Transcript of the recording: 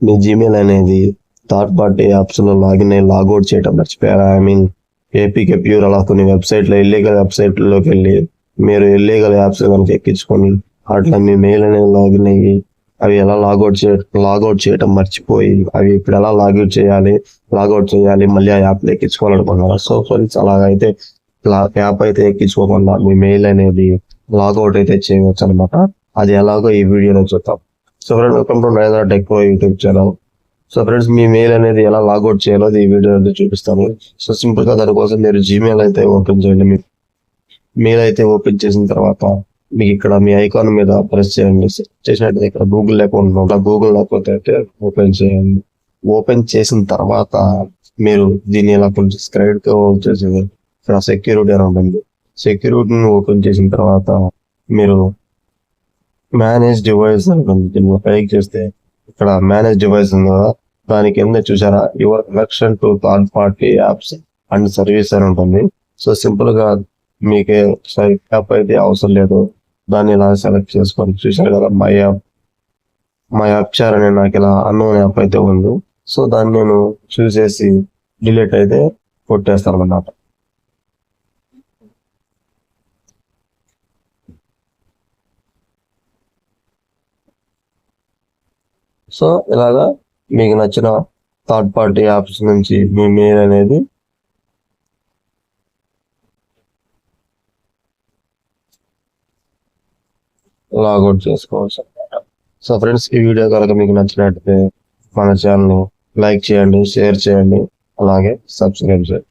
మీ Gmail అనేది third party యాప్స్లో login అయ్యి లాగౌట్ చేయడం మర్చిపోయారా? ఏపీకే ప్యూర్ అలా కొన్ని వెబ్సైట్లో ఇల్లీగల్ వెబ్సైట్లోకి వెళ్ళి మీరు ఇల్లీగల్ యాప్స్ కనుక ఎక్కించుకొని అట్లా మీ మెయిల్ అనేది లాగిన్ అయ్యి అవి ఎలా లాగౌట్ చేయడం మర్చిపోయి అవి ఇప్పుడు ఎలా లాగౌట్ చేయాలి మళ్ళీ ఆ యాప్లో ఎక్కించుకోవాలనుకున్నారు. సో ఫ్రెండ్స్ అలాగైతే యాప్ అయితే ఎక్కించుకోకుండా మీ మెయిల్ అనేది లాగౌట్ అయితే చేయవచ్చు అనమాట. అది ఎలాగో ఈ వీడియోలో చూద్దాం. So friends, welcome to Narendra tech pro YouTube channel. So friends, me mail అనేది ఎలా లాగౌట్ చేయాలో ఈ వీడియో అయితే చూపిస్తాను. సో సింపుల్ గా దానికోసం మీరు జీమెయిల్ అయితే ఓపెన్ చేయండి. మీ మెయిల్ అయితే ఓపెన్ చేసిన తర్వాత మీకు ఇక్కడ మీ ఐకాన్ మీద ప్రెస్ చేయండి. చేసినట్టు ఇక్కడ గూగుల్ అకౌంట్ ఉందా, గూగుల్ లేకపోతే అయితే ఓపెన్ చేయండి. ఓపెన్ చేసిన తర్వాత మీరు దీన్ని ఇలా కొంచెం స్క్రైడ్ గా వచ్చేసి ఇక్కడ సెక్యూరిటీ అని ఉంటుంది. సెక్యూరిటీని ఓపెన్ చేసిన తర్వాత మీరు మేనేజ్ డివైస్ ఉంటుంది. దీన్ని పైకి చేస్తే ఇక్కడ మేనేజ్ డివైస్ ఉంది కదా, దాని కింద చూసారా your connection to third party apps and service అని ఉంటుంది. సో సింపుల్ గా మీకే యాప్ అయితే అవసరం లేదు, దాన్ని ఇలా సెలెక్ట్ చేసుకొని చూసారు కదా మై యాప్ చార్ అనే నాకు ఇలా అన్నోన్ యాప్ అయితే ఉంది. సో దాన్ని నేను చూసేసి డిలీట్ అయితే కొట్టేస్తాను అన్నమాట. సో ఇలాగా మీకు నచ్చిన థర్డ్ పార్టీ యాప్స్ నుంచి మీ మెయిల్ అనేది లాగౌట్ చేసుకోవచ్చు. సో ఫ్రెండ్స్, ఈ వీడియో కనుక మీకు నచ్చినట్లయితే మన ఛానల్ని లైక్ చేయండి, షేర్ చేయండి, అలాగే సబ్స్క్రైబ్ చేయండి.